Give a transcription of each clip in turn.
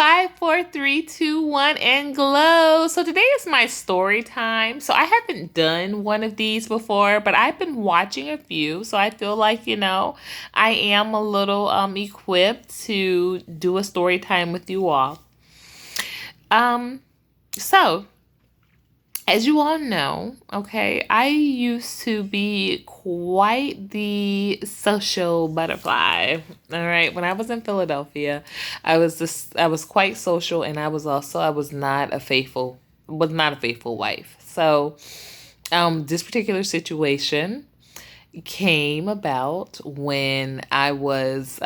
Five, four, three, two, one, and glow. So today is my story time. So I haven't done one of these before, but I've been watching a few. So I feel like, I am a little equipped to do a story time with you all. Um, so as you all know, okay, I used to be quite the social butterfly. All right, when I was in Philadelphia, I was quite social, and I was not a faithful wife. So, this particular situation came about when I believe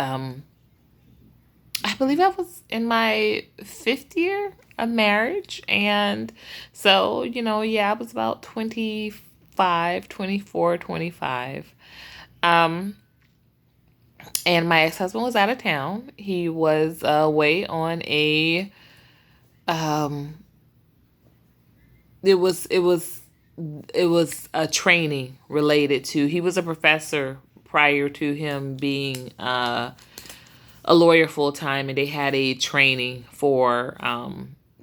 I was in my fifth year of marriage. And so, yeah, I was about 25, 24, 25. Um, and my ex-husband was out of town. He was away on um, it was a training related to, he was a professor prior to him being, a lawyer full time, and they had a training for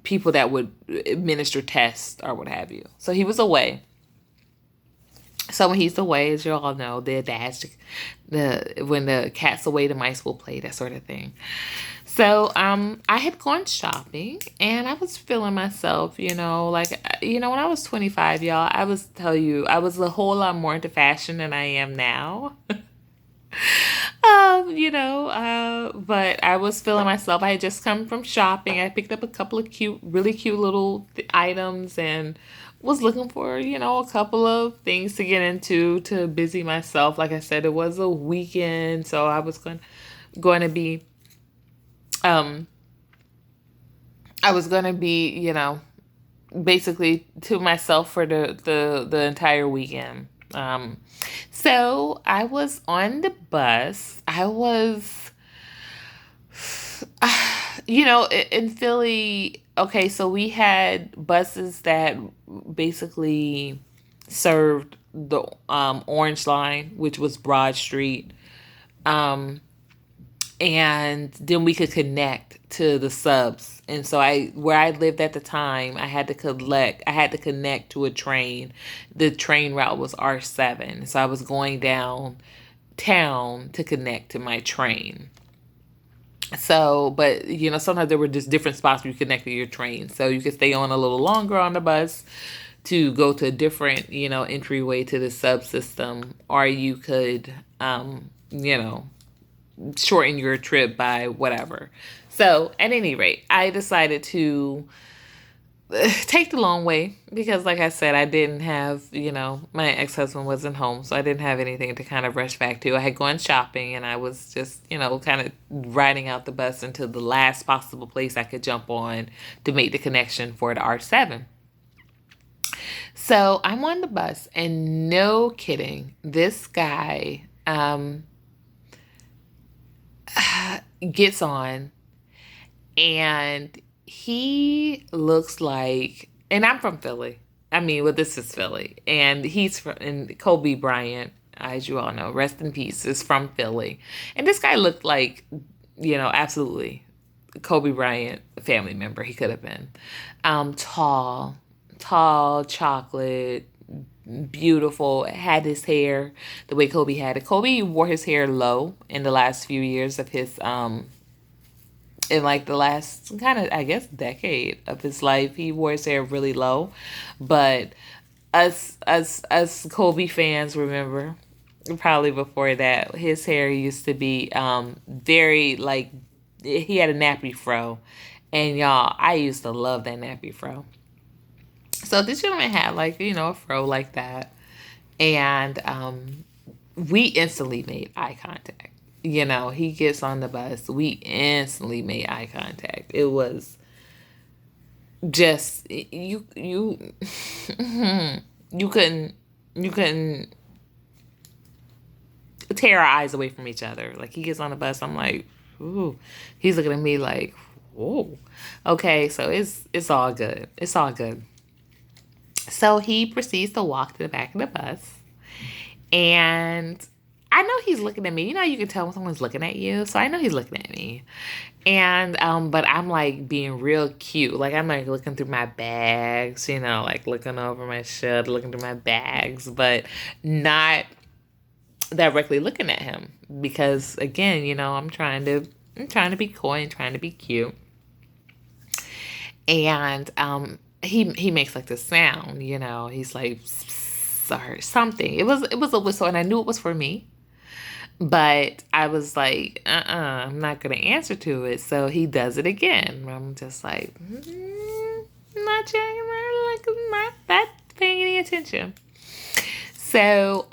people that would administer tests or what have you. So he was away. So when he's away, as you all know, the adage, the when the cat's away, the mice will play, that sort of thing. So I had gone shopping, and I was feeling myself, when I was 25, y'all, I was tell you, I was a whole lot more into fashion than I am now. But I was feeling myself. I had just come from shopping. I picked up a couple of really cute little items, and was looking for, a couple of things to get into to busy myself. Like I said, it was a weekend, so going to be, um, I was going to be, basically to myself for the entire weekend. So I was on the bus. I was, in Philly. Okay, so we had buses that basically served the Orange Line, which was Broad Street. Um, and then we could connect to the subs. And so where I lived at the time, I had to connect to a train. The train route was R7. So I was going down town to connect to my train. So, but sometimes there were just different spots where you connected your train. So you could stay on a little longer on the bus to go to a different, entryway to the subsystem, or you could, shorten your trip by whatever. So, at any rate, I decided to take the long way because, like I said, I didn't have, my ex husband wasn't home, so I didn't have anything to kind of rush back to. I had gone shopping, and I was just, kind of riding out the bus into the last possible place I could jump on to make the connection for the R7. So I'm on the bus, and no kidding, this guy gets on, and he looks like, and I'm from Philly. I mean, well, this is Philly, and and Kobe Bryant, as you all know, rest in peace, is from Philly, and this guy looked like, absolutely Kobe Bryant family member. He could have been, tall, chocolate, beautiful. Had his hair the way Kobe had it. Kobe wore his hair low in the last few years of his in like the last kind of, I guess, decade of his life. He wore his hair really low. But us Kobe fans remember, probably before that, his hair used to be very, like, he had a nappy fro. And y'all, I used to love that nappy fro. So this gentleman had, like, a fro like that. And we instantly made eye contact. He gets on the bus. We instantly made eye contact. It was just, you couldn't tear our eyes away from each other. Like, he gets on the bus, I'm like, ooh. He's looking at me like, whoa. Okay, so it's all good. It's all good. So he proceeds to walk to the back of the bus, and I know he's looking at me. You know, you can tell when someone's looking at you. So I know he's looking at me. And but I'm like being real cute. Like I'm like looking through my bags, you know, like looking over my shoulder, looking through my bags, but not directly looking at him because again, you know, I'm trying to be coy and trying to be cute. And he makes like this sound, you know, he's like sorry something. It was a whistle and I knew it was for me. But I was like, I'm not gonna answer to it. So he does it again. I'm just like, not checking, like not that paying any attention. So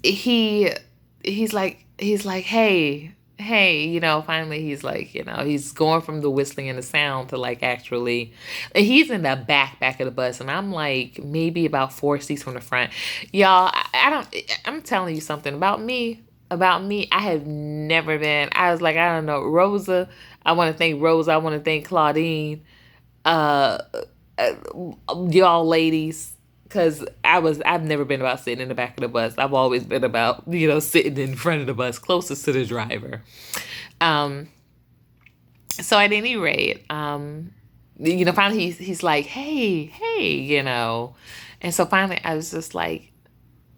he he's like, hey, you know, finally he's like, you know, he's going from the whistling and the sound to like actually he's in the back of the bus and I'm like maybe about 4 seats from the front. Y'all, I don't I'm telling you something about me. I have never been. I was like, I don't know, Rosa. I want to thank Rosa. I want to thank Claudine. Uh, uh y'all ladies, because I've never been about sitting in the back of the bus. I've always been about, you know, sitting in front of the bus closest to the driver. um so at any rate, you know, finally he's like, hey, you know. And so finally I was just like,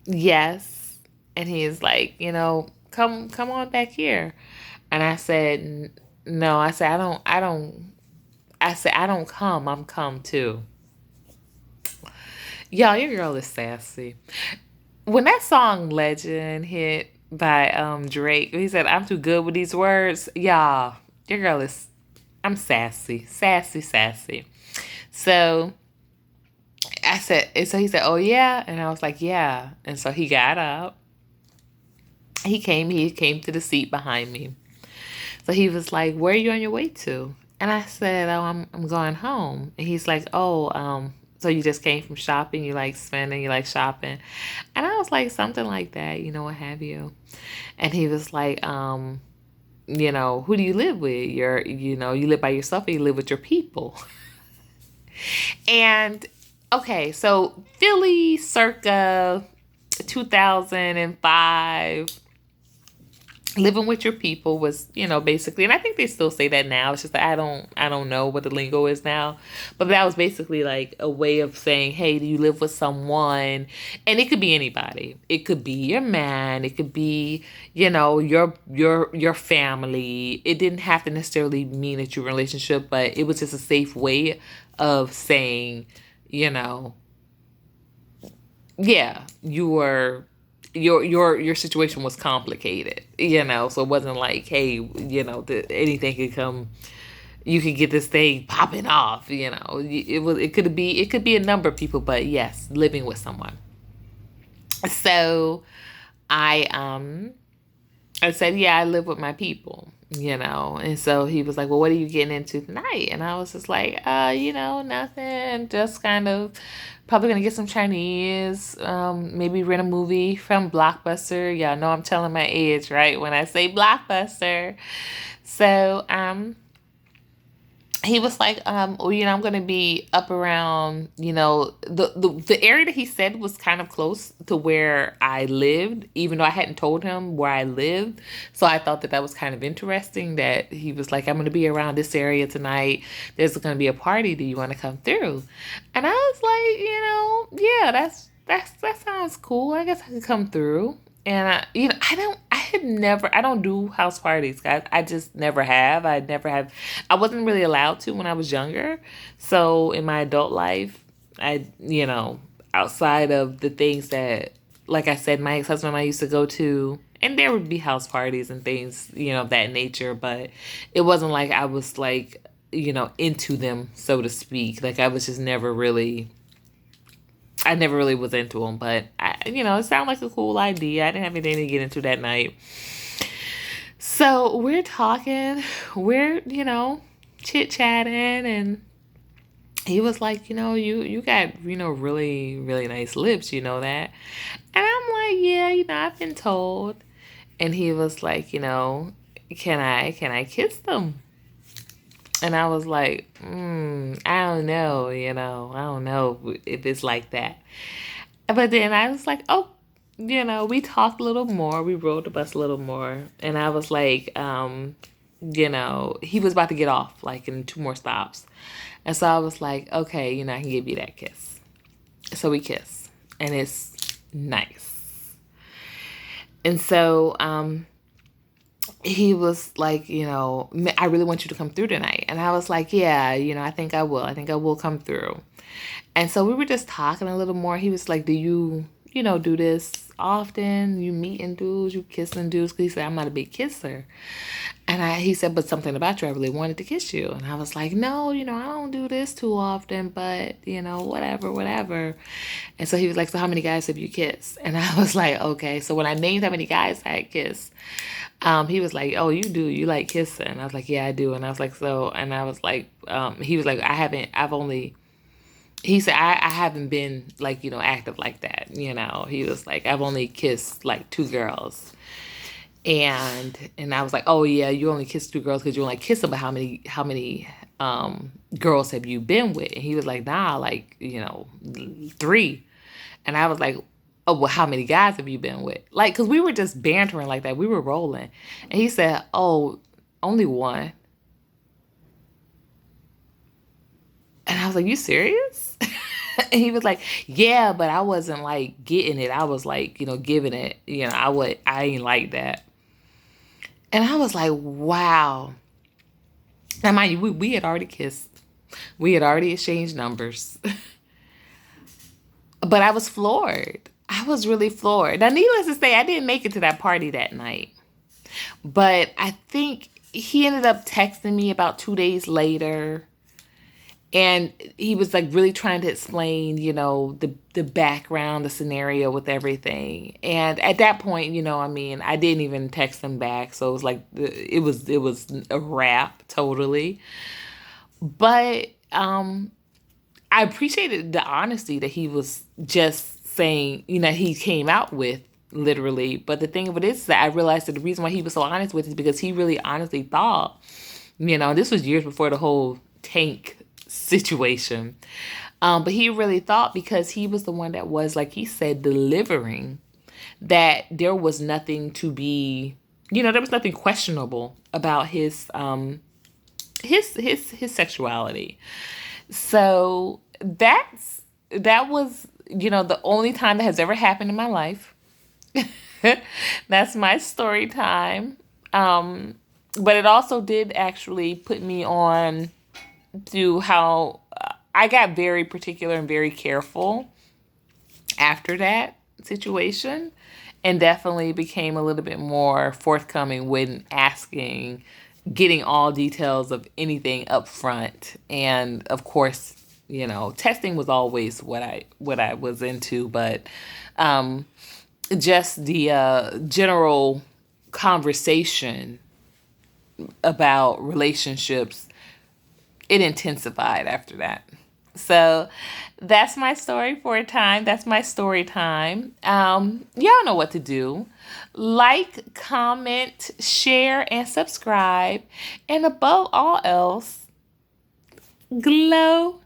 yes. And he's like, you know, come on back here. And I said, no. I said, I don't come, I'm come too. Y'all, your girl is sassy. When that song Legend hit by Drake, he said, I'm too good with these words. Y'all, your girl is, I'm sassy. Sassy, sassy. So I said, and so he said, oh yeah. And I was like, yeah. And so he got up. He came to the seat behind me. So he was like, where are you on your way to? And I said, oh, I'm going home. And he's like, oh, so you just came from shopping, you like spending, you like shopping. And I was like, something like that, you know, what have you. And he was like, you know, who do you live with? You know, you live by yourself or you live with your people? And okay, so Philly circa 2005, living with your people was, you know, basically, and I think they still say that now. It's just that I don't know what the lingo is now, but that was basically like a way of saying, hey, do you live with someone? And it could be anybody. It could be your man. It could be, you know, your family. It didn't have to necessarily mean that you're in a relationship, but it was just a safe way of saying, you know, yeah, you were, your situation was complicated, you know, so it wasn't like, hey, you know, anything could come, you could get this thing popping off, you know. It could be a number of people, but yes, living with someone. So I said, yeah, I live with my people, you know. And so he was like, well, what are you getting into tonight? And I was just like, you know, nothing. Just kind of probably gonna get some Chinese, maybe rent a movie from Blockbuster. Y'all know I'm telling my age, right? When I say Blockbuster. So, he was like, well, you know, I'm gonna be up around, you know, the area that he said was kind of close to where I lived, even though I hadn't told him where I lived. So I thought that that was kind of interesting that he was like, I'm gonna be around this area tonight. There's gonna be a party. Do you want to come through? And I was like, you know, yeah, that sounds cool. I guess I could come through. And you know, I don't do house parties, guys. I just never have. I wasn't really allowed to when I was younger. So in my adult life, you know, outside of the things that, like I said, my ex-husband and I used to go to, and there would be house parties and things, you know, of that nature, but it wasn't like I was like, you know, into them, so to speak. Like I never really was into them, but you know, it sounded like a cool idea. I didn't have anything to get into that night. So we're talking, you know, chit chatting, and he was like, you know, you got, you know, really, really nice lips, you know that? And I'm like, yeah, you know, I've been told. And he was like, you know, can I kiss them? And I was like, I don't know, you know, I don't know if it's like that. But then I was like, oh, we talked a little more. We rode the bus a little more. And I was like, he was about to get off, like in two more stops. And so I was like, okay, I can give you that kiss. So we kiss. And it's nice. And so he was like, I really want you to come through tonight. And I was like, yeah, I think I will. I think I will come through. And so we were just talking a little more. He was like, do you, do this often? You meeting dudes, you kissing dudes? Because he said, I'm not a big kisser. And he said, but something about you, I really wanted to kiss you. And I was like, no, I don't do this too often, but, whatever, whatever. And so he was like, so how many guys have you kissed? And I was like, okay. So when I named how many guys I had kissed, he was like, oh, you do, you like kissing. And I was like, yeah, I do. And I was like, so, and I was like, he was like, he said, I haven't been like, active like that. He was like, I've only kissed like two girls. And I was like, oh yeah, you only kissed two girls because you only kiss them, but how many girls have you been with? And he was like, nah, like, three. And I was like, oh, well, how many guys have you been with? Like, because we were just bantering like that. We were rolling. And he said, oh, only one. And I was like, you serious? And he was like, yeah, but I wasn't like getting it. I was like, giving it. I ain't like that. And I was like, wow. Now, mind you, we had already kissed. We had already exchanged numbers. But I was floored. I was really floored. Now, needless to say, I didn't make it to that party that night. But I think he ended up texting me about 2 days later. And he was like really trying to explain, the background, the scenario with everything. And at that point, I didn't even text him back. So it was like, it was a wrap totally. But I appreciated the honesty that he was just saying, he came out with literally. But the thing of it is that I realized that the reason why he was so honest with it is because he really honestly thought, this was years before the whole Tank situation. But he really thought, because he was the one that was, like he said, delivering, that there was nothing to be, there was nothing questionable about his sexuality. So that was, the only time that has ever happened in my life. That's my story time. But it also did actually put me on to how I got very particular and very careful after that situation, and definitely became a little bit more forthcoming when getting all details of anything up front. And of course, testing was always what I was into, but just the general conversation about relationships, it intensified after that. So that's my story for a time. That's my story time. Y'all know what to do. Like, comment, share, and subscribe. And above all else, glow